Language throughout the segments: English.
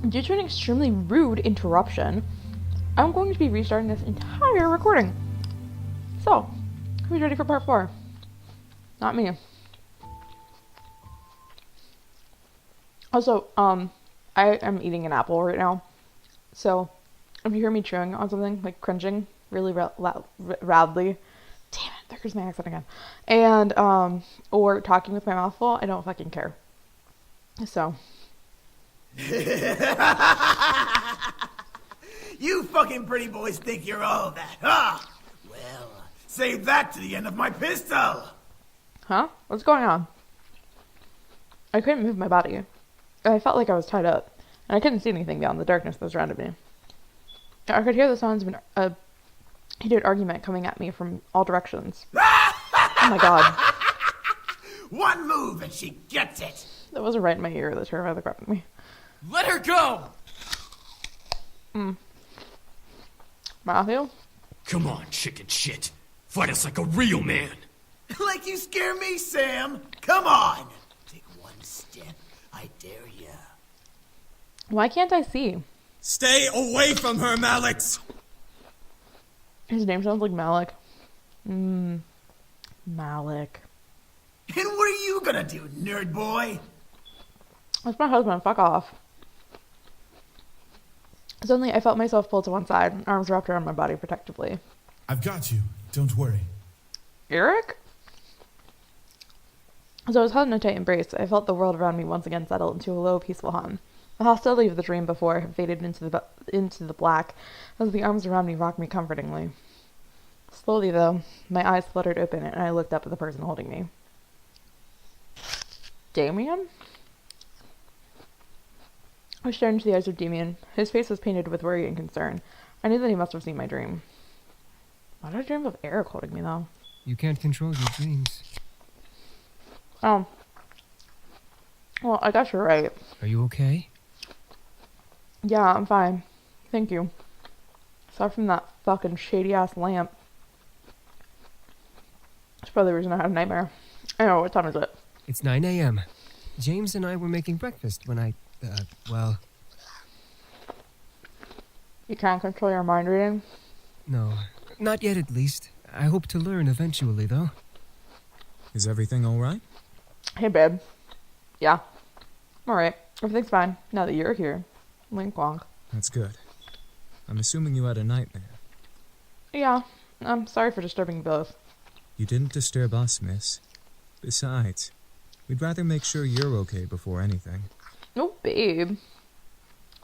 Due to an extremely rude interruption, I'm going to be restarting this entire recording. So, who's ready for part 4? Not me. Also, I am eating an apple right now. So, if you hear me chewing on something, like crunching really loudly, damn it, there goes my accent again. And, or talking with my mouth full, I don't fucking care. So. You fucking pretty boys think you're all that, huh? Well, save that to the end of my pistol. Huh? What's going on? I couldn't move my body. I felt like I was tied up, and I couldn't see anything beyond the darkness that surrounded me. I could hear the sounds of a heated argument coming at me from all directions. Oh my god. One move and she gets it. That wasn't right in my ear that terrified the crap out of me. Let her go! Matthew? Come on, chicken shit. Fight us like a real man. Like you scare me, Sam. Come on. Take one step. I dare ya. Why can't I see? Stay away from her, Malex! His name sounds like Malik. Malik. And what are you gonna do, nerd boy? That's my husband, fuck off. Suddenly, I felt myself pulled to one side, arms wrapped around my body protectively. I've got you. Don't worry. Eric? As I was held in a tight embrace, I felt the world around me once again settle into a low, peaceful hum. The hostility of the dream before had faded into the black, as the arms around me rocked me comfortingly. Slowly, though, my eyes fluttered open, and I looked up at the person holding me. Damien? I stared into the eyes of Damien. His face was painted with worry and concern. I knew that he must have seen my dream. Why did I dream of Eric holding me, though? You can't control your dreams. Oh. Well, I guess you're right. Are you okay? Yeah, I'm fine. Thank you. Aside from that fucking shady-ass lamp. That's probably the reason I had a nightmare. I know, what time is it? It's 9 a.m. James and I were making breakfast when well... You can't control your mind reading? No, not yet at least. I hope to learn eventually, though. Is everything alright? Hey, babe. Yeah. Alright. Everything's fine, now that you're here. Wink wonk. That's good. I'm assuming you had a nightmare. Yeah. I'm sorry for disturbing you both. You didn't disturb us, miss. Besides, we'd rather make sure you're okay before anything. Oh, babe.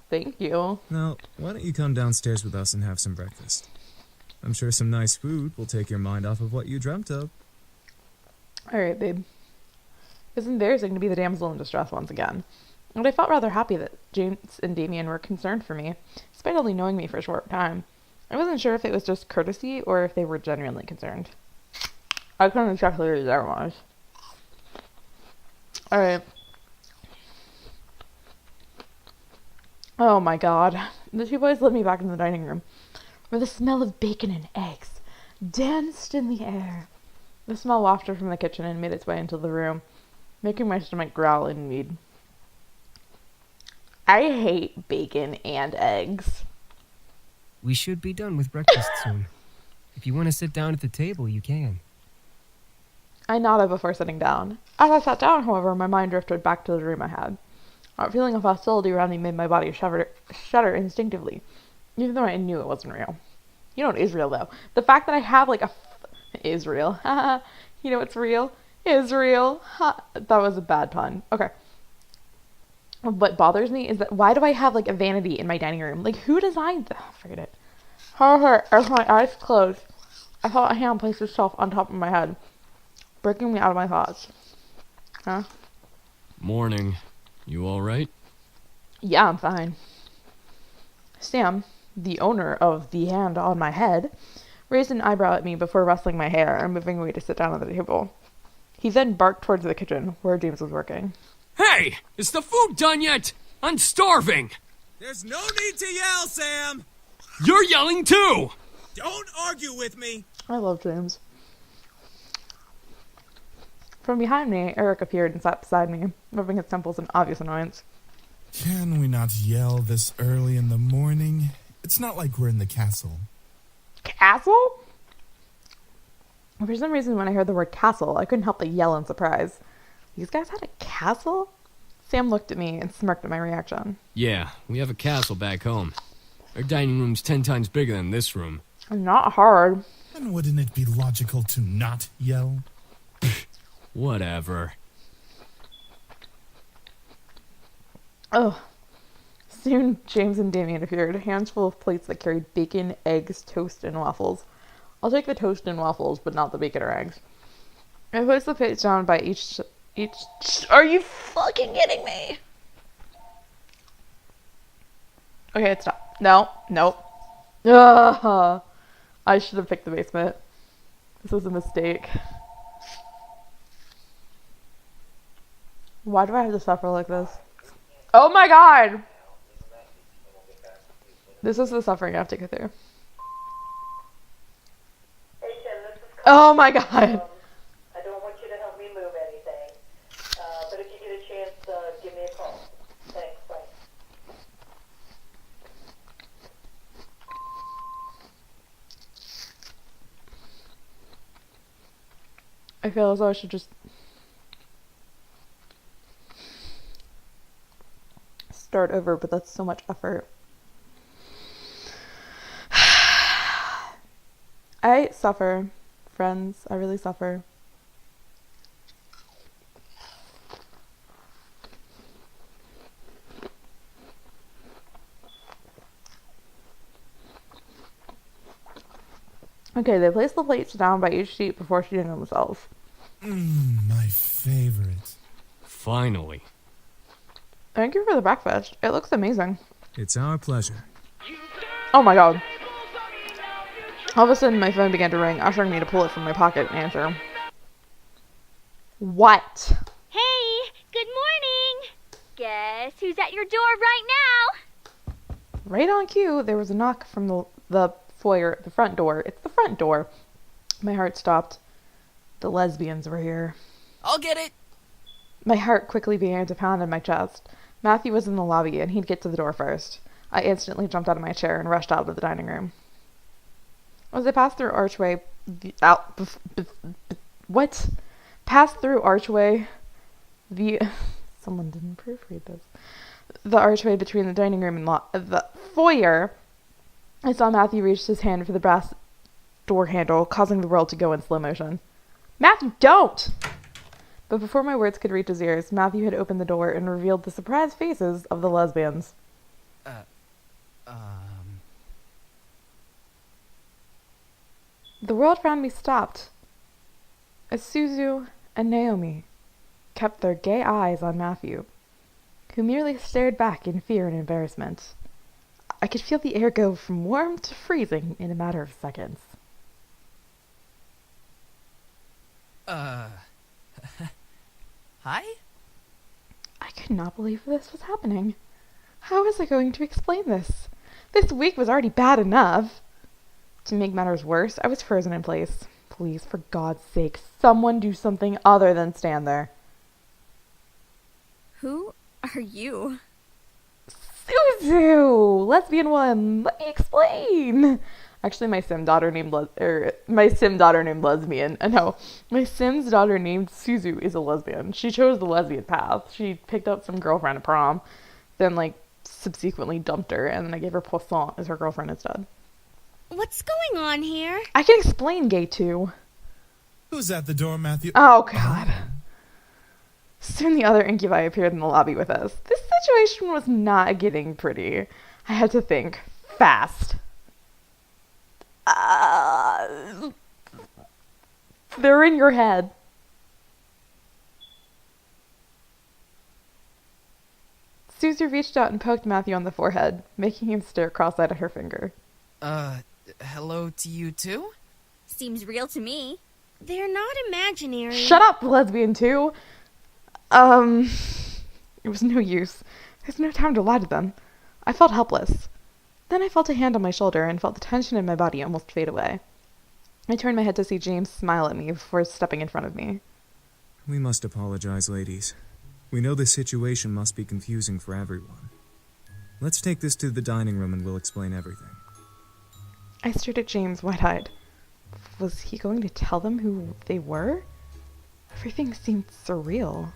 Thank you. Now, why don't you come downstairs with us and have some breakfast? I'm sure some nice food will take your mind off of what you dreamt of. Alright, babe. It's embarrassing to be the damsel in distress once again. But I felt rather happy that James and Damien were concerned for me, despite only knowing me for a short time. I wasn't sure if it was just courtesy or if they were genuinely concerned. I couldn't exactly read that was. Alright. Oh my god. The two boys led me back into the dining room, where the smell of bacon and eggs danced in the air. The smell wafted from the kitchen and made its way into the room, making my stomach growl in need. I hate bacon and eggs. We should be done with breakfast soon. If you want to sit down at the table, you can. I nodded before sitting down. As I sat down, however, my mind drifted back to the dream I had. A feeling of hostility around me made my body shudder instinctively, even though I knew it wasn't real. You know what is real, though? The fact that I have, like, Israel. Haha. You know what's real? Israel. Ha. That was a bad pun. Okay. What bothers me is that why do I have, like, a vanity in my dining room? Like, who designed that? Forget it. However, as my eyes closed, I felt a hand place itself on top of my head, breaking me out of my thoughts. Huh? Morning. You alright? Yeah, I'm fine. Sam, the owner of the hand on my head, raised an eyebrow at me before rustling my hair and moving away to sit down at the table. He then barked towards the kitchen, where James was working. Hey! Is the food done yet? I'm starving! There's no need to yell, Sam! You're yelling too! Don't argue with me! I love James. From behind me, Eric appeared and sat beside me, moving his temples in obvious annoyance. Can we not yell this early in the morning? It's not like we're in the castle. Castle? For some reason, when I heard the word castle, I couldn't help but yell in surprise. These guys had a castle? Sam looked at me and smirked at my reaction. Yeah, we have a castle back home. Our dining room's 10 times bigger than this room. Not hard. And wouldn't it be logical to not yell? Whatever. Oh. Soon, James and Damien appeared, hands full of plates that carried bacon, eggs, toast, and waffles. I'll take the toast and waffles, but not the bacon or eggs. I placed the plates down by each... Are you fucking kidding me? Okay, stop. No, nope. Ugh. I should have picked the basement. This was a mistake. Why do I have to suffer like this? Oh my god! This is the suffering I have to go through. Hey Tim, this is Oh my god! I don't want you to help me move anything, but if you get a chance, give me a call. Thanks, bye. I feel as though I should just start over, but that's so much effort. I suffer, friends. I really suffer. Okay, they place the plates down by each seat before seating themselves. My favorite. Finally. Thank you for the breakfast. It looks amazing. It's our pleasure. Oh my god. All of a sudden, my phone began to ring, ushering me to pull it from my pocket and answer. What? Hey, good morning. Guess who's at your door right now? Right on cue, there was a knock from the foyer, the front door. It's the front door. My heart stopped. The lesbians were here. I'll get it. My heart quickly began to pound in my chest. Matthew was in the lobby, and he'd get to the door first. I instantly jumped out of my chair and rushed out of the dining room. As I passed through archway, Passed through archway, someone didn't proofread this. The archway between the dining room and the foyer, I saw Matthew reach his hand for the brass door handle, causing the world to go in slow motion. Matthew, don't! But before my words could reach his ears, Matthew had opened the door and revealed the surprised faces of the lesbians. The world around me stopped, as Suzu and Naomi kept their gay eyes on Matthew, who merely stared back in fear and embarrassment. I could feel the air go from warm to freezing in a matter of seconds. Hi? I could not believe this was happening. How was I going to explain this? This week was already bad enough. To make matters worse, I was frozen in place. Please, for God's sake, someone do something other than stand there. Who are you? Suzu! Lesbian one! Let me explain! Actually, my sim daughter named Lesbian. No, my Sim's daughter named Suzu is a lesbian. She chose the lesbian path. She picked up some girlfriend at prom, then, subsequently dumped her, and then I gave her Poisson as her girlfriend instead. What's going on here? I can explain, gay too. Who's at the door, Matthew? Oh, God. Soon the other incubi appeared in the lobby with us. This situation was not getting pretty. I had to think fast. They're in your head. Suzu reached out and poked Matthew on the forehead, making him stare cross-eyed at her finger. Hello to you too? Seems real to me. They're not imaginary. Shut up, lesbian two! It was no use. There's no time to lie to them. I felt helpless. Then I felt a hand on my shoulder and felt the tension in my body almost fade away. I turned my head to see James smile at me before stepping in front of me. We must apologize, ladies. We know the situation must be confusing for everyone. Let's take this to the dining room and we'll explain everything. I stared at James wide-eyed. Was he going to tell them who they were? Everything seemed surreal.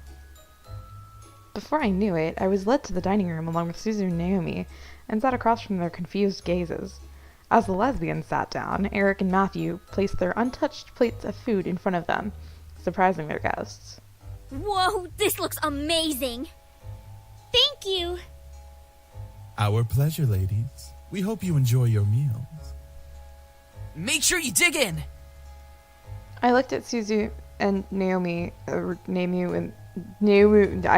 Before I knew it, I was led to the dining room along with Susan and Naomi and sat across from their confused gazes. As the lesbians sat down, Eric and Matthew placed their untouched plates of food in front of them, surprising their guests. Whoa, this looks amazing! Thank you! Our pleasure, ladies. We hope you enjoy your meals. Make sure you dig in. I looked at Suzu and Naomi, I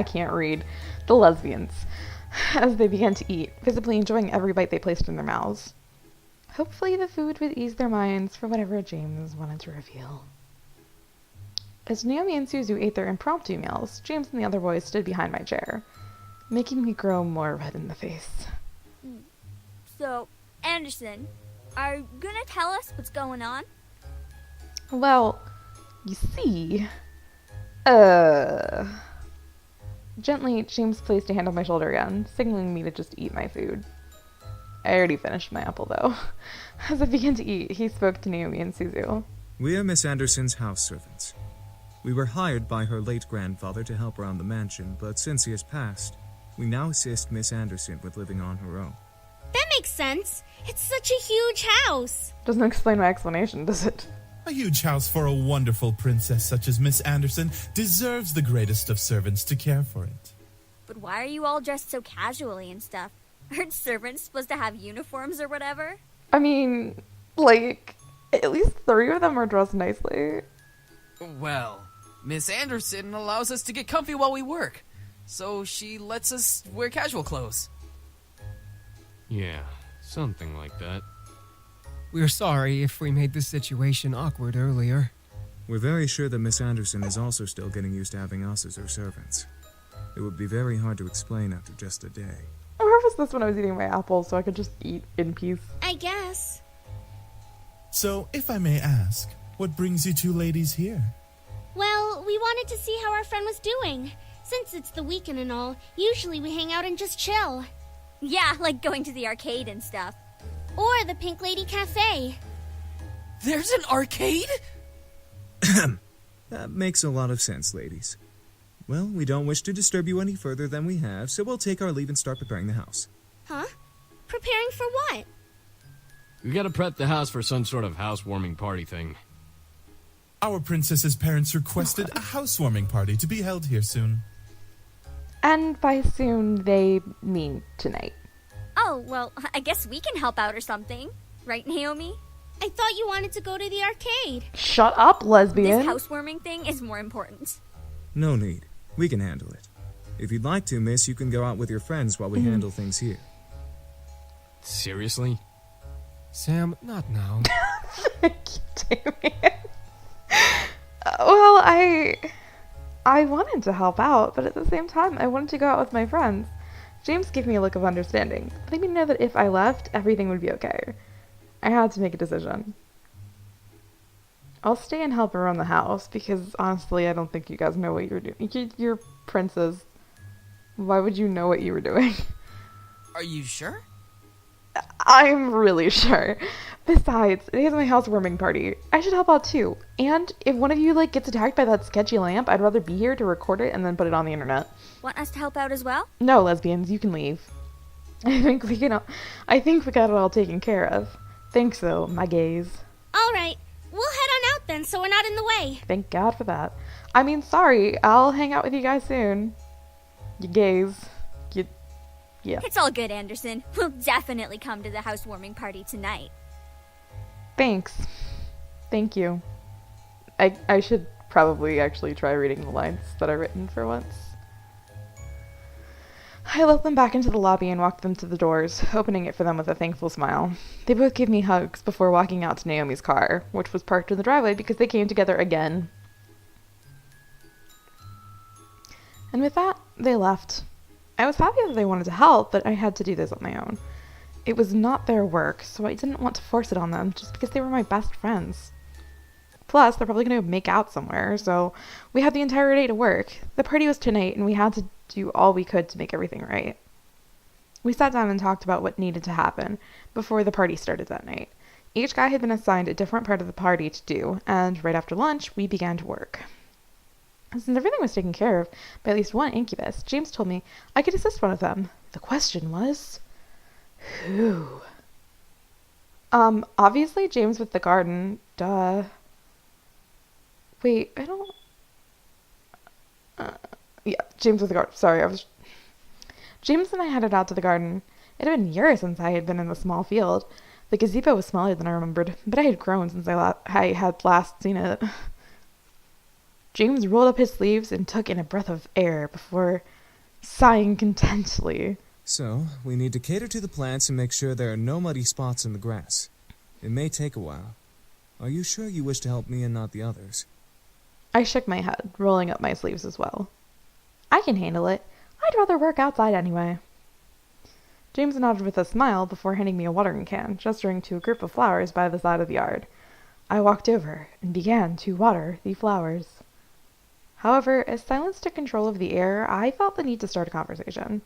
can't read, the lesbians, as they began to eat, visibly enjoying every bite they placed in their mouths. Hopefully the food would ease their minds for whatever James wanted to reveal. As Naomi and Suzu ate their impromptu meals, James and the other boys stood behind my chair, making me grow more red in the face. So, Anderson, are you gonna tell us what's going on? Well, you see... Gently, James placed a hand on my shoulder again, signaling me to just eat my food. I already finished my apple, though. As I began to eat, he spoke to Naomi and Suzu. We are Miss Anderson's house servants. We were hired by her late grandfather to help around the mansion, but since he has passed, we now assist Miss Anderson with living on her own. That makes sense. It's such a huge house. Doesn't explain my explanation, does it? A huge house for a wonderful princess such as Miss Anderson deserves the greatest of servants to care for it. But why are you all dressed so casually and stuff? Aren't servants supposed to have uniforms or whatever? I mean, like, at least 3 of them are dressed nicely. Well, Miss Anderson allows us to get comfy while we work, so she lets us wear casual clothes. Yeah, something like that. We're sorry if we made the situation awkward earlier. We're very sure that Miss Anderson is also still getting used to having us as her servants. It would be very hard to explain after just a day. Or was this when I was eating my apple so I could just eat in peace? I guess. So, if I may ask, what brings you two ladies here? Well, we wanted to see how our friend was doing. Since it's the weekend and all, usually we hang out and just chill. Yeah, like going to the arcade and stuff. Or the Pink Lady Cafe. There's an arcade? That makes a lot of sense, ladies. Well, we don't wish to disturb you any further than we have, so we'll take our leave and start preparing the house. Huh? Preparing for what? We gotta prep the house for some sort of housewarming party thing. Our princess's parents requested a housewarming party to be held here soon. And by soon, they mean tonight. Oh, well, I guess we can help out or something. Right, Naomi? I thought you wanted to go to the arcade. Shut up, lesbian! This housewarming thing is more important. No need. We can handle it. If you'd like to, miss, you can go out with your friends while we handle things here. Seriously? Sam, not now. Thank you, Damien. Well, I wanted to help out, but at the same time, I wanted to go out with my friends. James gave me a look of understanding, letting me know that if I left, everything would be okay. I had to make a decision. I'll stay and help around the house, because honestly, I don't think you guys know what you're doing. You're princes. Why would you know what you were doing? Are you sure? I'm really sure. Besides, it is my housewarming party. I should help out too. And if one of you gets attacked by that sketchy lamp, I'd rather be here to record it and then put it on the internet. Want us to help out as well? No, lesbians, you can leave. I think we got it all taken care of. Thanks though, my gays. All right. We'll head on out then so we're not in the way. Thank God for that. I mean, sorry. I'll hang out with you guys soon. You gays. Yeah. It's all good, Anderson. We'll definitely come to the housewarming party tonight. Thanks. Thank you. I should probably actually try reading the lines that I've written for once. I let them back into the lobby and walked them to the doors, opening it for them with a thankful smile. They both gave me hugs before walking out to Naomi's car, which was parked in the driveway because they came together again. And with that, they left. I was happy that they wanted to help, but I had to do this on my own. It was not their work, so I didn't want to force it on them just because they were my best friends. Plus, they're probably going to make out somewhere, so we had the entire day to work. The party was tonight, and we had to do all we could to make everything right. We sat down and talked about what needed to happen before the party started that night. Each guy had been assigned a different part of the party to do, and right after lunch, we began to work. Since everything was taken care of by at least one incubus, James told me I could assist one of them. The question was, who? Obviously James with the garden. Duh. Wait, I don't... yeah, James with the garden. Sorry, James and I headed out to the garden. It had been years since I had been in the small field. The gazebo was smaller than I remembered, but I had grown since I had last seen it. James rolled up his sleeves and took in a breath of air before sighing contentedly. So, we need to cater to the plants and make sure there are no muddy spots in the grass. It may take a while. Are you sure you wish to help me and not the others? I shook my head, rolling up my sleeves as well. I can handle it. I'd rather work outside anyway. James nodded with a smile before handing me a watering can, gesturing to a group of flowers by the side of the yard. I walked over and began to water the flowers. However, as silence took control of the air, I felt the need to start a conversation.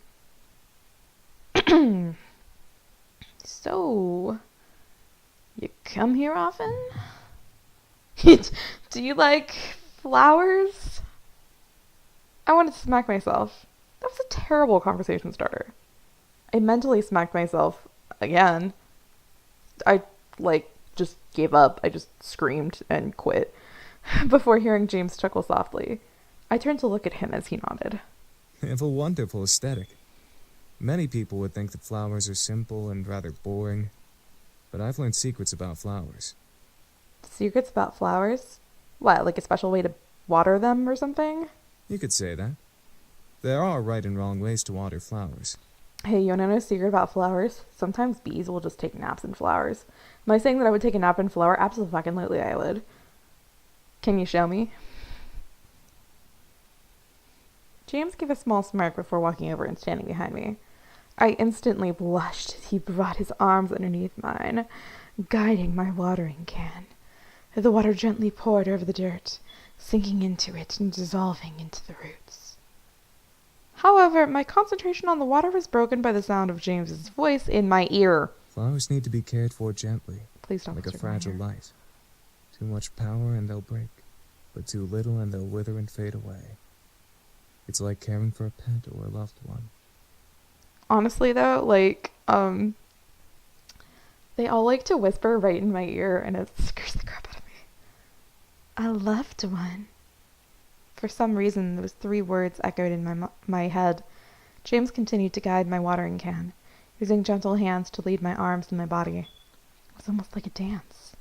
So, you come here often? Do you like flowers? I wanted to smack myself. That was a terrible conversation starter. I mentally smacked myself again. I, just gave up. I just screamed and quit before hearing James chuckle softly. I turned to look at him as he nodded. They have a wonderful aesthetic. Many people would think that flowers are simple and rather boring, but I've learned secrets about flowers. Secrets about flowers? What, like a special way to water them or something? You could say that. There are right and wrong ways to water flowers. Hey, you wanna know a secret about flowers? Sometimes bees will just take naps in flowers. Am I saying that I would take a nap in a flower? Absolutely I would. Can you show me? James gave a small smirk before walking over and standing behind me. I instantly blushed as he brought his arms underneath mine, guiding my watering can. The water gently poured over the dirt, sinking into it and dissolving into the roots. However, my concentration on the water was broken by the sound of James's voice in my ear. Flowers need to be cared for gently, Please don't like a disturb my fragile ear. light. Too much power and they'll break, but too little and they'll wither and fade away. It's like caring for a pet or a loved one. Honestly, though, they all like to whisper right in my ear, and it scares the crap out of me. A loved one. For some reason, those 3 words echoed in my head. James continued to guide my watering can, using gentle hands to lead my arms and my body. It was almost like a dance.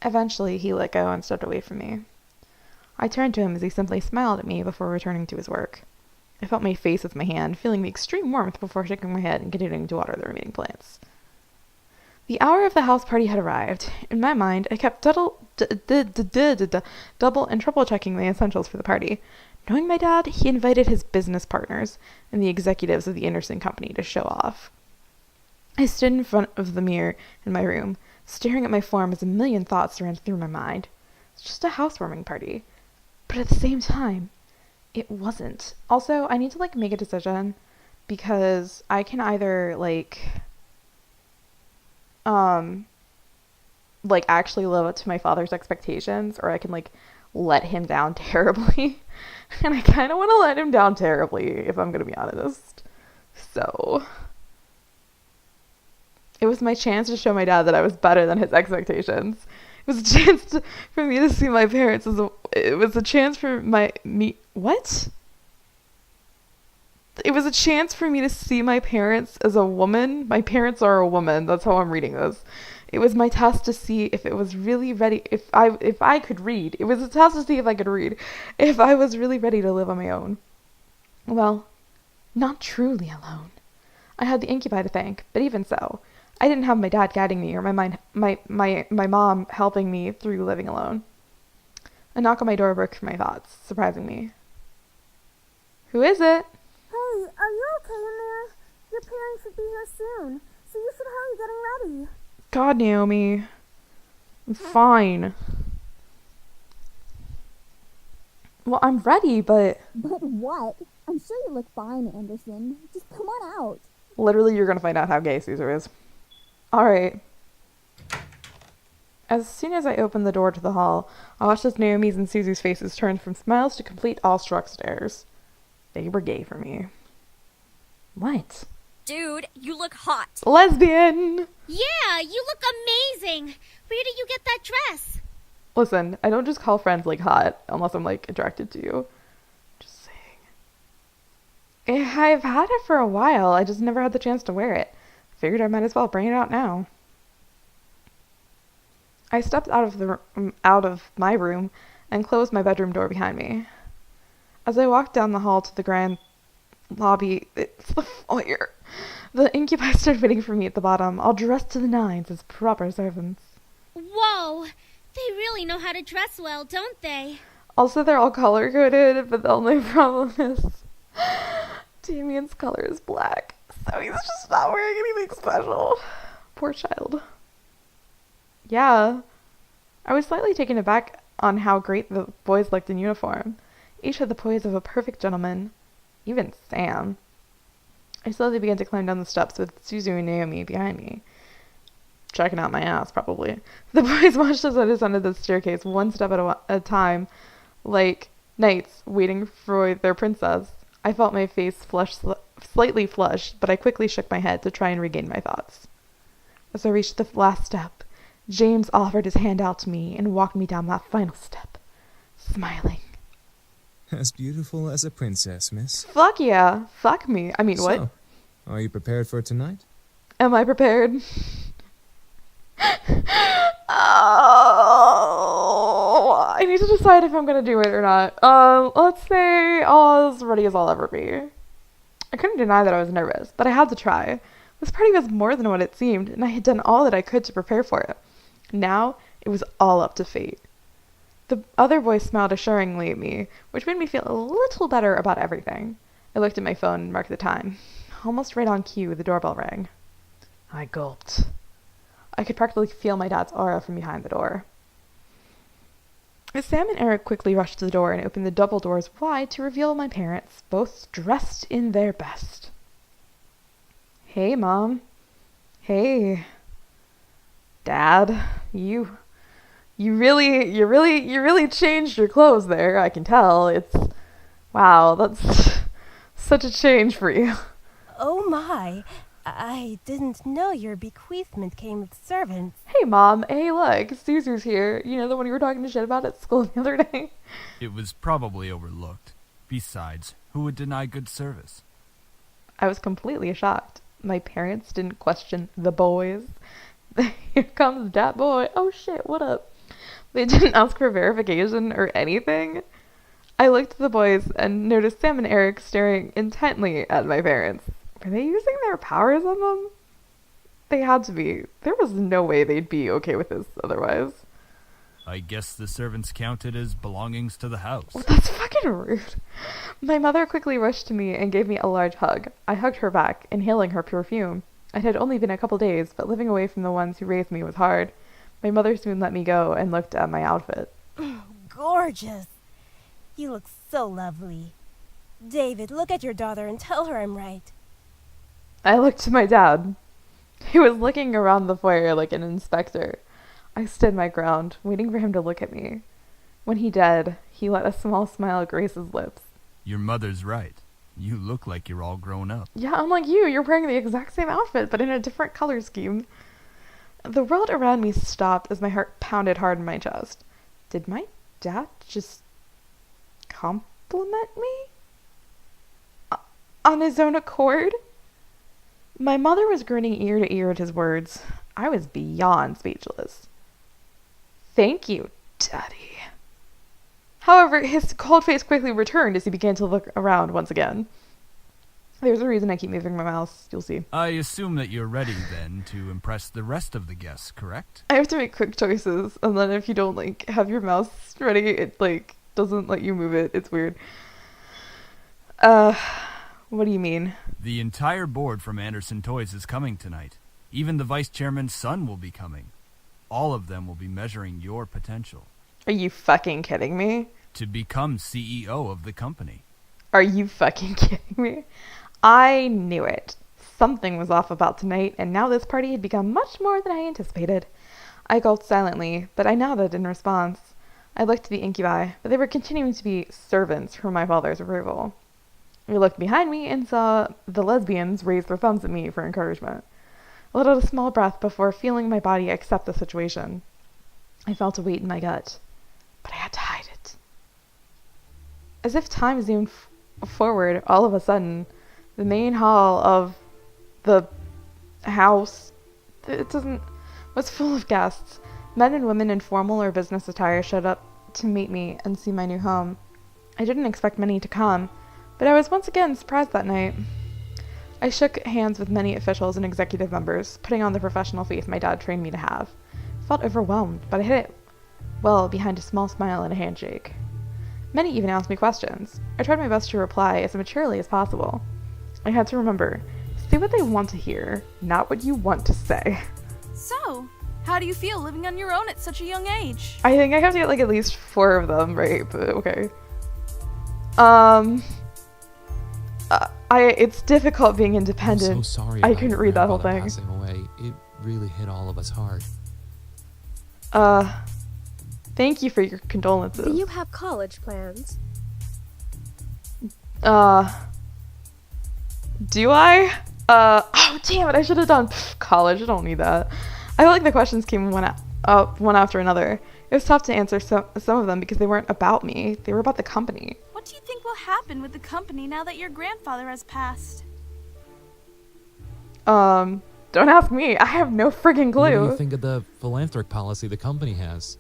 Eventually, he let go and stepped away from me. I turned to him as he simply smiled at me before returning to his work. I felt my face with my hand, feeling the extreme warmth before shaking my head and continuing to water the remaining plants. The hour of the house party had arrived. In my mind, I kept double and triple checking the essentials for the party. Knowing my dad, he invited his business partners and the executives of the Anderson Company to show off. I stood in front of the mirror in my room, staring at my form as a million thoughts ran through my mind. It's just a housewarming party. But at the same time, it wasn't. Also, I need to, make a decision, because I can either, actually live up to my father's expectations, or I can, let him down terribly. And I kind of want to let him down terribly, if I'm going to be honest. So, it was my chance to show my dad that I was better than his expectations. It was a chance for me to see my parents it was a chance for what? It was a chance for me to see my parents as a woman. My parents are a woman. That's how I'm reading this. It was my test to see if it was really ready, if I could read. It was a test to see if I could read. If I was really ready to live on my own. Well, not truly alone. I had the incubi to thank, but even so, I didn't have my dad guiding me or my mom helping me through living alone. A knock on my door broke my thoughts, surprising me. Who is it? Hey, are you okay in there? Your parents should be here soon, so you should hurry getting ready. God, Naomi. I'm fine. Well, I'm ready, but... But what? I'm sure you look fine, Anderson. Just come on out. Literally, you're gonna find out how gay Caesar is. Alright. As soon as I opened the door to the hall, I watched as Naomi's and Susie's faces turned from smiles to complete awestruck stares. They were gay for me. What? Dude, you look hot. Lesbian! Yeah, you look amazing. Where did you get that dress? Listen, I don't just call friends, like, hot, unless I'm, like, attracted to you. Just saying. I've had it for a while, I just never had the chance to wear it. Figured I might as well bring it out now. I stepped out of my room and closed my bedroom door behind me. As I walked down the hall to the grand lobby, it's the foyer. The incubi stood waiting for me at the bottom, all dressed to the nines as proper servants. Whoa, they really know how to dress well, don't they? Also, they're all color-coded, but the only problem is Damien's color is black, so he's just not wearing anything special. Poor child. Yeah. I was slightly taken aback on how great the boys looked in uniform. Each had the poise of a perfect gentleman. Even Sam. I slowly began to climb down the steps with Suzu and Naomi behind me. Checking out my ass, probably. The boys watched us ascend the staircase one step at a time, like knights waiting for their princess. I felt my face slightly flushed, but I quickly shook my head to try and regain my thoughts. As I reached the last step, James offered his hand out to me and walked me down that final step, smiling. As beautiful as a princess, miss. Fuck yeah. Fuck me. I mean, So, what? are you prepared for tonight? Am I prepared? Oh, I need to decide if I'm gonna do it or not. Let's say as ready as I'll ever be. I couldn't deny that I was nervous, but I had to try. This party was more than what it seemed, and I had done all that I could to prepare for it. Now, it was all up to fate. The other boy smiled assuringly at me, which made me feel a little better about everything. I looked at my phone and marked the time. Almost right on cue, the doorbell rang. I gulped. I could practically feel my dad's aura from behind the door. Sam and Eric quickly rushed to the door and opened the double doors wide to reveal my parents, both dressed in their best. Hey, Mom. Hey. Dad. You really changed your clothes there, I can tell. Wow, that's such a change for you. Oh my, I didn't know your bequeathment came with servants. Hey, Mom. Hey, look, Suzu's here. You know, the one you were talking shit about at school the other day? It was probably overlooked. Besides, who would deny good service? I was completely shocked. My parents didn't question the boys. Here comes that boy. Oh shit, what up? They didn't ask for verification or anything. I looked at the boys and noticed Sam and Eric staring intently at my parents. Were they using their powers on them? They had to be. There was no way they'd be okay with this otherwise. I guess the servants counted as belongings to the house. Well, that's fucking rude. My mother quickly rushed to me and gave me a large hug. I hugged her back, inhaling her perfume. It had only been a couple days, but living away from the ones who raised me was hard. My mother soon let me go and looked at my outfit. Gorgeous. You look so lovely. David, look at your daughter and tell her I'm right. I looked to my dad. He was looking around the foyer like an inspector. I stood my ground, waiting for him to look at me. When he did, he let a small smile grace his lips. Your mother's right. You look like you're all grown up. Yeah, unlike you, you're wearing the exact same outfit, but in a different color scheme. The world around me stopped as my heart pounded hard in my chest. Did my dad just compliment me? On his own accord? My mother was grinning ear to ear at his words. I was beyond speechless. Thank you, Daddy. However, his cold face quickly returned as he began to look around once again. There's a reason I keep moving my mouse, you'll see. I assume that you're ready, then, to impress the rest of the guests, correct? I have to make quick choices, and then if you don't, have your mouse ready, it, doesn't let you move it. It's weird. What do you mean? The entire board from Anderson Toys is coming tonight. Even the vice chairman's son will be coming. All of them will be measuring your potential. Are you fucking kidding me? To become CEO of the company. Are you fucking kidding me? I knew it. Something was off about tonight, and now this party had become much more than I anticipated. I gulped silently, but I nodded in response. I looked at the incubi, but they were continuing to be servants for my father's approval. I looked behind me and saw the lesbians raise their thumbs at me for encouragement. I let out a small breath before feeling my body accept the situation. I felt a weight in my gut, but I had to hide it. As if time zoomed forward, all of a sudden, the main hall of the house was full of guests. Men and women in formal or business attire showed up to meet me and see my new home. I didn't expect many to come, but I was once again surprised that night. I shook hands with many officials and executive members, putting on the professional face my dad trained me to have. I felt overwhelmed, but I hid it well behind a small smile and a handshake. Many even asked me questions. I tried my best to reply as maturely as possible. I had to remember, say what they want to hear, not what you want to say. So, how do you feel living on your own at such a young age? I think I have to get like at least 4 of them, right? But okay. It's difficult being independent. I'm so sorry I about couldn't your read that whole grandfather thing. passing away. It really hit all of us hard. Thank you for your condolences. Do you have college plans? Do I? Oh damn it, I should have done college. I don't need that. I feel like the questions came one after another. It was tough to answer some of them because they weren't about me. They were about the company. What do you think will happen with the company now that your grandfather has passed? Don't ask me. I have no friggin' clue. What do you think of the philanthropic policy the company has?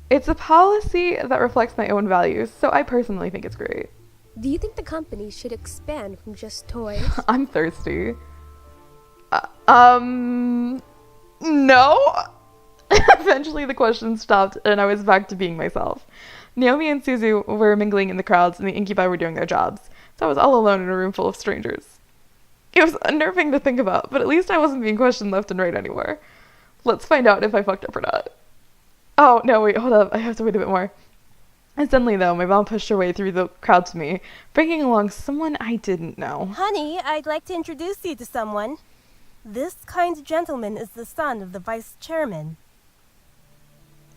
It's a policy that reflects my own values, so I personally think it's great. Do you think the company should expand from just toys? I'm thirsty. No? Eventually the question stopped and I was back to being myself. Naomi and Suzu were mingling in the crowds and the incubi were doing their jobs, so I was all alone in a room full of strangers. It was unnerving to think about, but at least I wasn't being questioned left and right anymore. Let's find out if I fucked up or not. Oh, no, wait, hold up. I have to wait a bit more. And suddenly, though, my mom pushed her way through the crowd to me, bringing along someone I didn't know. Honey, I'd like to introduce you to someone. This kind gentleman is the son of the vice chairman.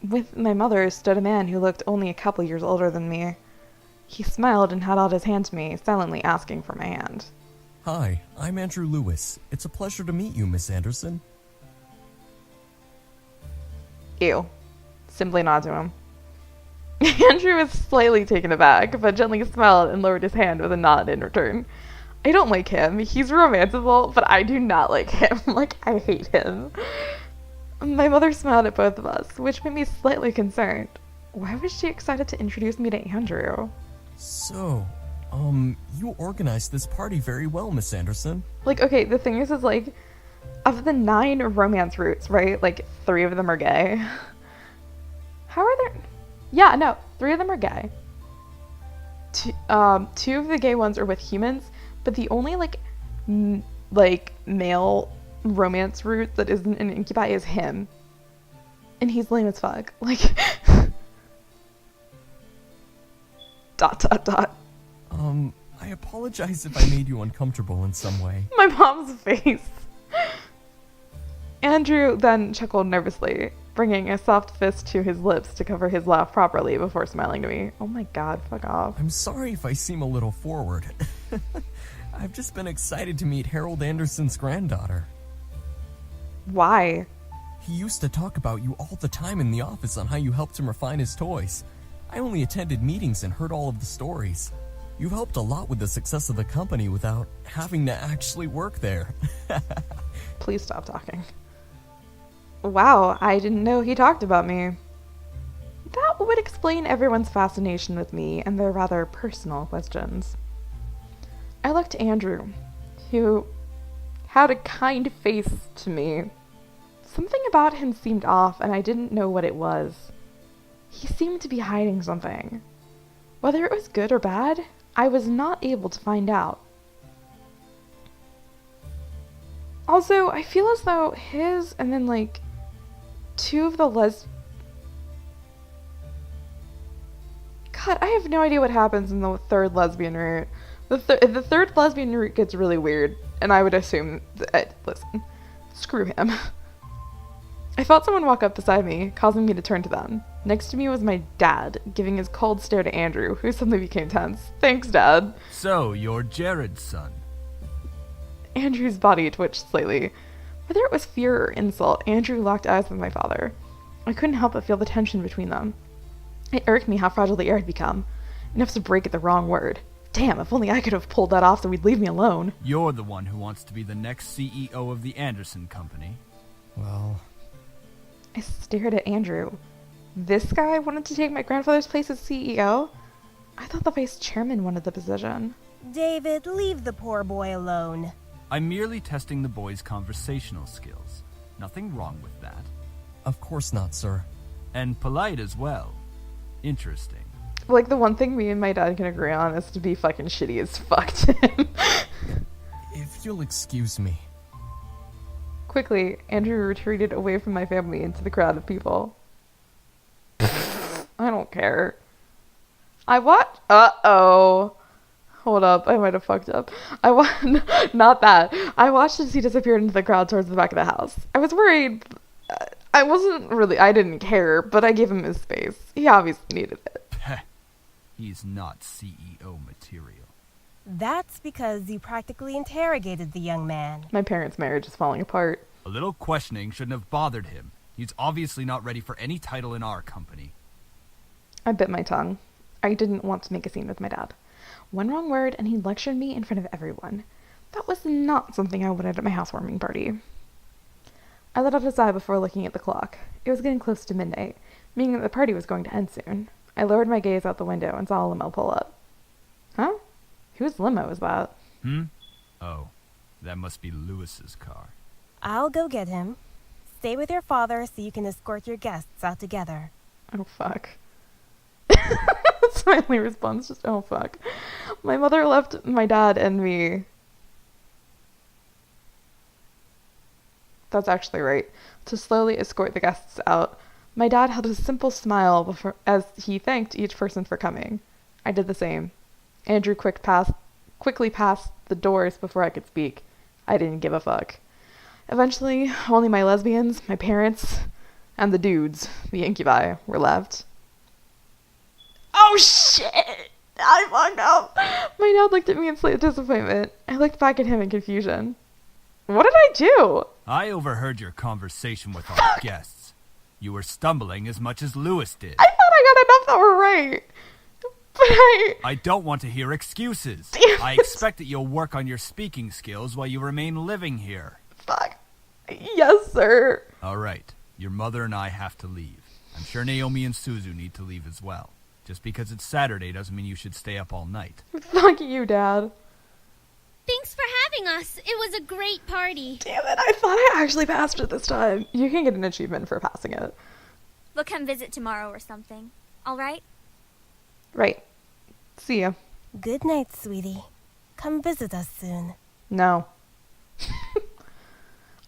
With my mother stood a man who looked only a couple years older than me. He smiled and held out his hand to me, silently asking for my hand. Hi, I'm Andrew Lewis. It's a pleasure to meet you, Miss Anderson. Ew. Simply nod to him. Andrew was slightly taken aback, but gently smiled and lowered his hand with a nod in return. I don't like him. He's romanceable, but I do not like him. I hate him. My mother smiled at both of us, which made me slightly concerned. Why was she excited to introduce me to Andrew? So, you organized this party very well, Miss Anderson. Okay, the thing is, of the 9 romance routes, right? 3 of them are gay. How are there... Yeah, no, 3 of them are gay. 2 of the gay ones are with humans, but the only, male romance route that isn't an incubi is him. And he's lame as fuck. Dot. I apologize if I made you uncomfortable in some way. My mom's face. Andrew then chuckled nervously, bringing a soft fist to his lips to cover his laugh properly before smiling to me. Oh my god, fuck off. I'm sorry if I seem a little forward. I've just been excited to meet Harold Anderson's granddaughter. Why? He used to talk about you all the time in the office on how you helped him refine his toys. I only attended meetings and heard all of the stories. You helped a lot with the success of the company without having to actually work there. Please stop talking. Wow, I didn't know he talked about me. That would explain everyone's fascination with me and their rather personal questions. I looked at Andrew, who had a kind face to me. Something about him seemed off, and I didn't know what it was. He seemed to be hiding something. Whether it was good or bad, I was not able to find out. Also, I feel as though his and then 2 of the God, I have no idea what happens in the 3rd lesbian route. The 3rd lesbian route gets really weird, and I would assume that, listen, screw him. I felt someone walk up beside me, causing me to turn to them. Next to me was my dad, giving his cold stare to Andrew, who suddenly became tense. Thanks, Dad. So, you're Jared's son. Andrew's body twitched slightly. Whether it was fear or insult, Andrew locked eyes with my father. I couldn't help but feel the tension between them. It irked me how fragile the air had become. Enough to break at the wrong word. Damn, if only I could have pulled that off so he'd leave me alone. You're the one who wants to be the next CEO of the Anderson Company. Well... I stared at Andrew. This guy wanted to take my grandfather's place as CEO? I thought the vice chairman wanted the position. David, leave the poor boy alone. I'm merely testing the boy's conversational skills. Nothing wrong with that. Of course not, sir. And polite as well. Interesting. Like, the one thing me and my dad can agree on is to be fucking shitty as fuck to him. If you'll excuse me. Quickly, Andrew retreated away from my family into the crowd of people. I don't care. Uh-oh. Hold up, I might have fucked up. Not that. I watched as he disappeared into the crowd towards the back of the house. I was worried. I didn't care, but I gave him his space. He obviously needed it. He's not CEO material. That's because you practically interrogated the young man. My parents' marriage is falling apart. A little questioning shouldn't have bothered him. He's obviously not ready for any title in our company. I bit my tongue. I didn't want to make a scene with my dad. One wrong word and he lectured me in front of everyone. That was not something I wanted at my housewarming party. I let out a sigh before looking at the clock. It was getting close to midnight, meaning that the party was going to end soon. I lowered my gaze out the window and saw a limo pull up. Huh? Whose limo is that? Oh, that must be Lewis's car. I'll go get him. Stay with your father so you can escort your guests out together. Oh, fuck. That's my only response, just, oh, fuck. My mother left my dad and me. That's actually right. To slowly escort the guests out. My dad held a simple smile as he thanked each person for coming. I did the same. Andrew quickly passed the doors before I could speak. I didn't give a fuck. Eventually, only my lesbians, my parents, and the dudes, the incubi, were left. Oh shit! I fucked up! My dad looked at me in slight disappointment. I looked back at him in confusion. What did I do? I overheard your conversation with our guests. You were stumbling as much as Lewis did. I thought I got enough that were right. But I don't want to hear excuses. Damn I expect that you'll work on your speaking skills while you remain living here. Fuck. Yes, sir. All right. Your mother and I have to leave. I'm sure Naomi and Suzu need to leave as well. Just because it's Saturday doesn't mean you should stay up all night. Fuck you, Dad. Thanks for having us. It was a great party. Damn it, I thought I actually passed it this time. You can get an achievement for passing it. We'll come visit tomorrow or something. All right? Right. See ya. Good night, sweetie. Come visit us soon. No.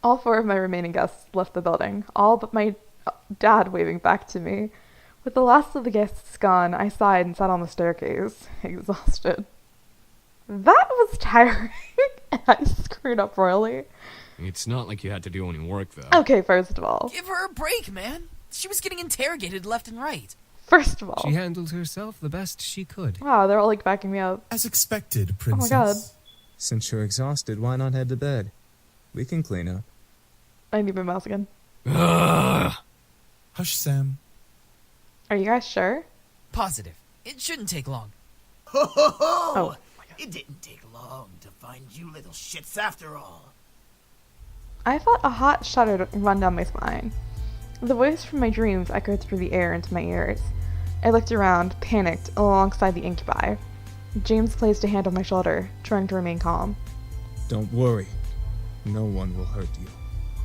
All 4 of my remaining guests left the building, all but my dad waving back to me. With the last of the guests gone, I sighed and sat on the staircase, exhausted. That was tiring, and I screwed up royally. It's not like you had to do any work, though. Okay, first of all. Give her a break, man. She was getting interrogated left and right. First of all. She handled herself the best she could. Wow, they're all like backing me up. As expected, princess. Oh my god. Since you're exhausted, why not head to bed? We can clean up. I need my mouse again. Hush, Sam. Are you guys sure? Positive. It shouldn't take long. Ho ho ho! Oh. It didn't take long to find you little shits after all. I felt a hot shudder run down my spine. The voice from my dreams echoed through the air into my ears. I looked around, panicked, alongside the incubi. James placed a hand on my shoulder, trying to remain calm. Don't worry. No one will hurt you.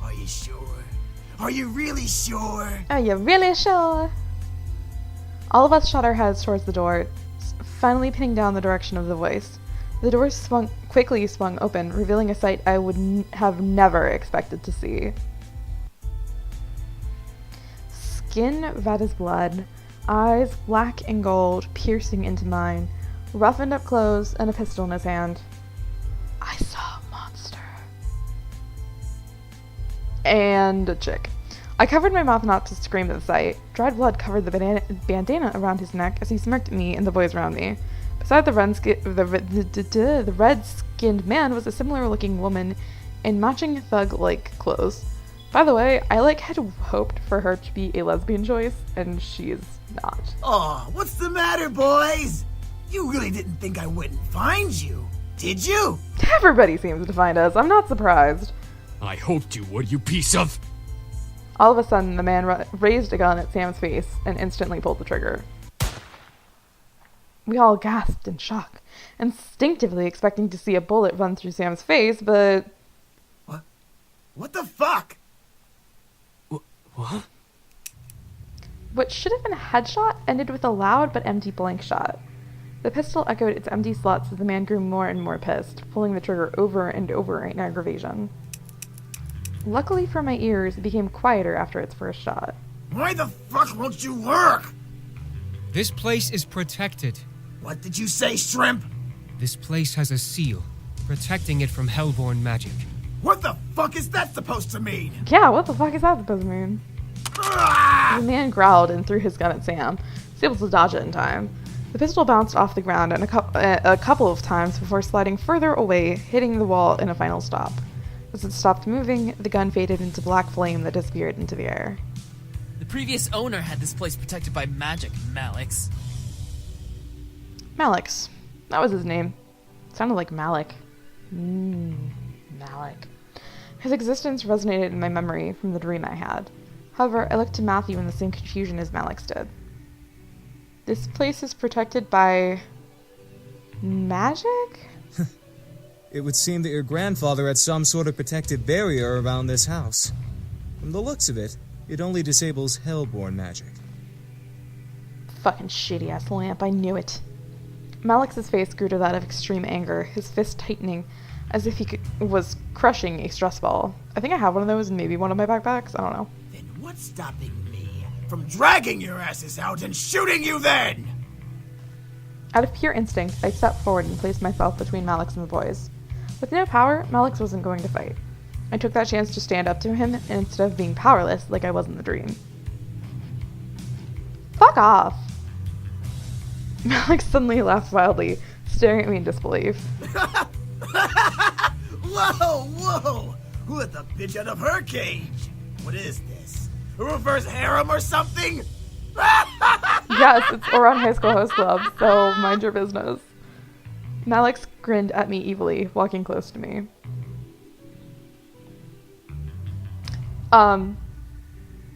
Are you sure? Are you really sure? Are you really sure? All of us shot our heads towards the door, finally pinning down the direction of the voice. The door quickly swung open, revealing a sight I would have never expected to see. Skin red as blood, eyes black and gold piercing into mine, roughened up clothes, and a pistol in his hand. I saw a monster. and a chick. I covered my mouth not to scream at the sight. Dried blood covered the bandana around his neck as he smirked at me and the boys around me. Beside the red-skinned man was a similar-looking woman in matching thug-like clothes. By the way, I had hoped for her to be a lesbian choice, and she is not. Oh, what's the matter, boys? You really didn't think I wouldn't find you, did you? Everybody seems to find us. I'm not surprised. I hoped you would, you piece of... All of a sudden, the man raised a gun at Sam's face and instantly pulled the trigger. We all gasped in shock, instinctively expecting to see a bullet run through Sam's face, but... What the fuck? What? What should have been a headshot ended with a loud but empty blank shot. The pistol echoed its empty slots as the man grew more and more pissed, pulling the trigger over and over in aggravation. Luckily for my ears, it became quieter after its first shot. Why the fuck won't you work? This place is protected. What did you say, Shrimp? This place has a seal, protecting it from hellborn magic. What the fuck is that supposed to mean? Yeah, what the fuck is that supposed to mean? The man growled and threw his gun at Sam. He was able to dodge it in time. The pistol bounced off the ground and a couple of times before sliding further away, hitting the wall in a final stop. As it stopped moving, the gun faded into black flame that disappeared into the air. The previous owner had this place protected by magic, Malix. Malix. That was his name. Sounded like Malik. Malik. His existence resonated in my memory from the dream I had. However, I looked to Matthew in the same confusion as Malix did. This place is protected by... magic? It would seem that your grandfather had some sort of protective barrier around this house. From the looks of it, it only disables hellborn magic. Fucking shitty-ass lamp, I knew it. Malix's face grew to that of extreme anger, his fist tightening as if he was crushing a stress ball. I think I have one of those in maybe one of my backpacks, I don't know. Then what's stopping me from dragging your asses out and shooting you then? Out of pure instinct, I stepped forward and placed myself between Malix and the boys. With no power, Malix wasn't going to fight. I took that chance to stand up to him instead of being powerless like I was in the dream. Fuck off! Malix suddenly laughed wildly, staring at me in disbelief. Whoa! Who let the bitch out of her cage? What is this? A reverse harem or something? Yes, it's Oran High School Host Club, so mind your business. Malix grinned at me evilly, walking close to me.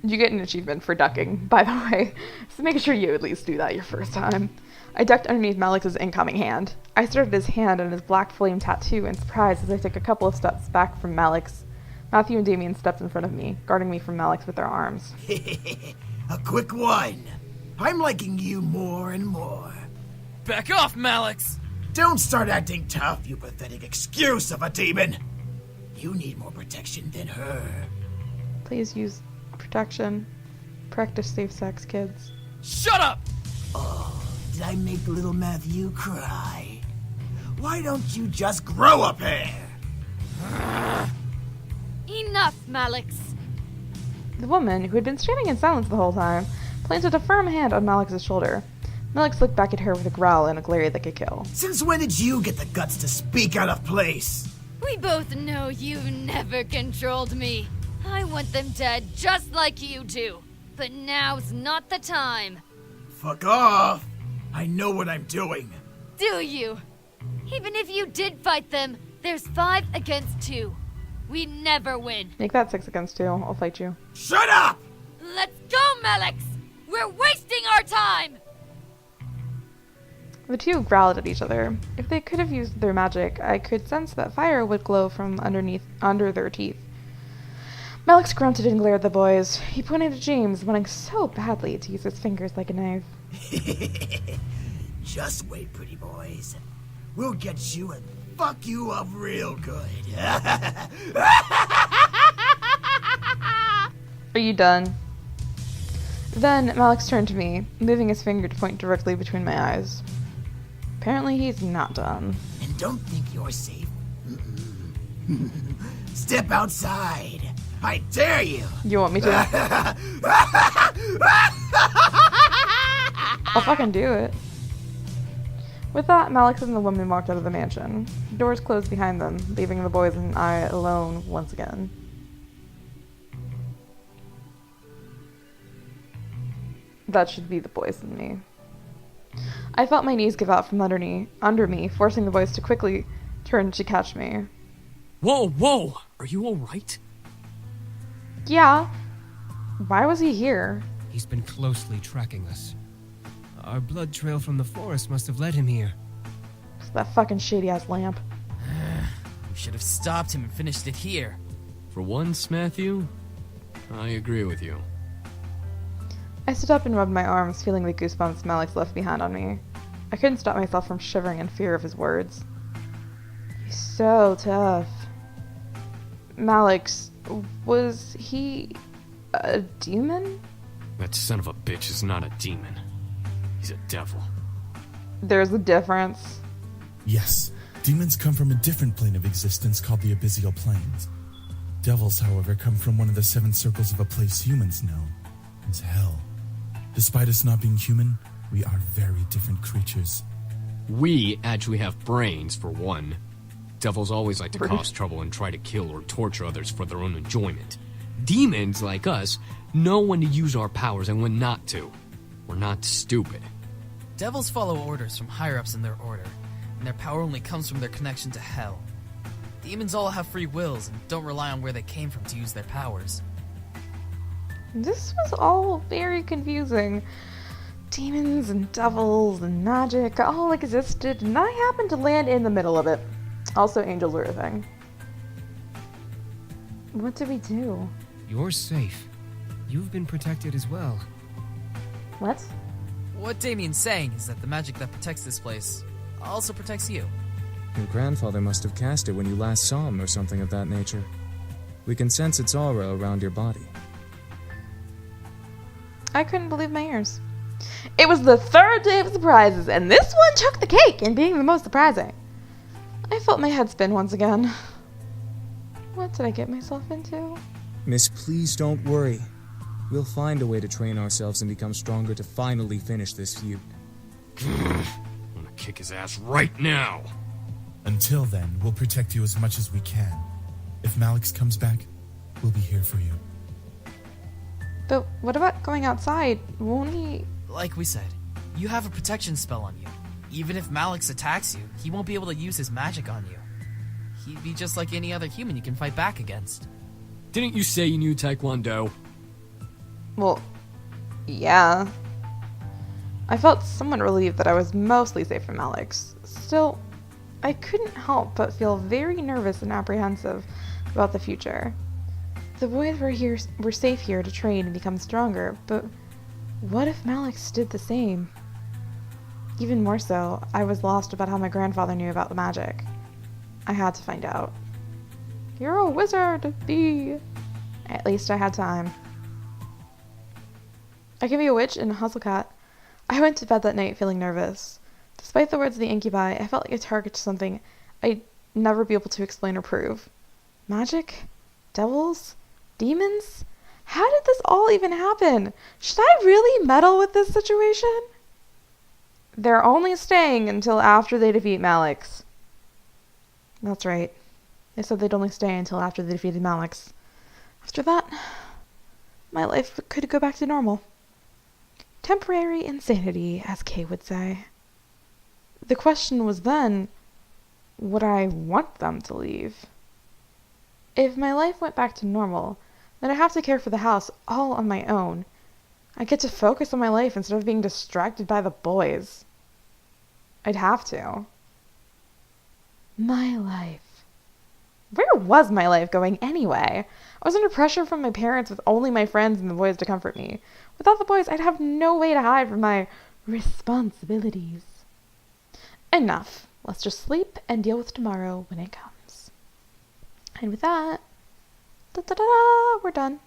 You get an achievement for ducking, by the way, so make sure you at least do that your first time. I ducked underneath Malix's incoming hand. I stared at his hand and his black flame tattoo in surprise as I took a couple of steps back from Malix. Matthew and Damien stepped in front of me, guarding me from Malix with their arms. A quick one. I'm liking you more and more. Back off, Malix! Don't start acting tough, you pathetic excuse of a demon. You need more protection than her. Please use protection. Practice safe sex, kids. Shut up! Oh, did I make little Matthew cry? Why don't you just grow a pair? Enough, Malix. The woman, who had been standing in silence the whole time, planted a firm hand on Malix's shoulder. Malix looked back at her with a growl and a glare that could kill. Since when did you get the guts to speak out of place? We both know you've never controlled me. I want them dead just like you do. But now's not the time. Fuck off! I know what I'm doing. Do you? Even if you did fight them, there's 5 against 2. We never win. Make that 6 against 2. I'll fight you. Shut up! Let's go, Malix! We're wasting our time! The two growled at each other. If they could have used their magic, I could sense that fire would glow from under their teeth. Malix grunted and glared at the boys. He pointed at James, wanting so badly to use his fingers like a knife. Just wait, pretty boys. We'll get you and fuck you up real good. Are you done? Then Malix turned to me, moving his finger to point directly between my eyes. Apparently he's not done. And don't think you're safe. Step outside. I dare you! You want me to? I'll fucking do it. With that, Malik and the woman walked out of the mansion. Doors closed behind them, leaving the boys and I alone once again. That should be the boys and me. I felt my knees give out from under me, forcing the boys to quickly turn to catch me. Whoa, whoa! Are you alright? Yeah. Why was he here? He's been closely tracking us. Our blood trail from the forest must have led him here. It's that fucking shady-ass lamp. We should have stopped him and finished it here. For once, Matthew, I agree with you. I stood up and rubbed my arms, feeling the goosebumps Malik's left behind on me. I couldn't stop myself from shivering in fear of his words. He's so tough. Malik's... was he... a demon? That son of a bitch is not a demon. He's a devil. There's a difference. Yes, demons come from a different plane of existence called the abyssal planes. Devils, however, come from one of the 7 circles of a place humans know as hell. Despite us not being human, we are very different creatures. We actually have brains, for one. Devils always like to cause trouble and try to kill or torture others for their own enjoyment. Demons, like us, know when to use our powers and when not to. We're not stupid. Devils follow orders from higher-ups in their order, and their power only comes from their connection to hell. Demons all have free wills and don't rely on where they came from to use their powers. This was all very confusing. Demons and devils and magic all existed, and I happened to land in the middle of it. Also, angels were a thing. What do we do? You're safe. You've been protected as well. What? What Damien's saying is that the magic that protects this place also protects you. Your grandfather must have cast it when you last saw him or something of that nature. We can sense its aura around your body. I couldn't believe my ears. It was the 3rd day of surprises, and this one took the cake in being the most surprising. I felt my head spin once again. What did I get myself into? Miss, please don't worry. We'll find a way to train ourselves and become stronger to finally finish this feud. I'm gonna kick his ass right now. Until then, we'll protect you as much as we can. If Malix comes back, we'll be here for you. But what about going outside? Won't he... Like we said, you have a protection spell on you. Even if Malix attacks you, he won't be able to use his magic on you. He'd be just like any other human you can fight back against. Didn't you say you knew Taekwondo? Well, yeah. I felt somewhat relieved that I was mostly safe from Alex. Still, I couldn't help but feel very nervous and apprehensive about the future. The boys were safe here to train and become stronger, but what if Malix did the same? Even more so, I was lost about how my grandfather knew about the magic. I had to find out. You're a wizard, Bee! At least I had time. I can be a witch and a hustle cat. I went to bed that night feeling nervous. Despite the words of the incubi, I felt like a target to something I'd never be able to explain or prove. Magic? Devils? Demons? How did this all even happen? Should I really meddle with this situation? They're only staying until after they defeat Malix. That's right. They said they'd only stay until after they defeated Malix. After that, my life could go back to normal. Temporary insanity, as Kay would say. The question was then, would I want them to leave? If my life went back to normal, then I'd have to care for the house all on my own. I'd get to focus on my life instead of being distracted by the boys. I'd have to. My life. Where was my life going anyway? I was under pressure from my parents with only my friends and the boys to comfort me. Without the boys, I'd have no way to hide from my responsibilities. Enough. Let's just sleep and deal with tomorrow when it comes. And with that, we're done.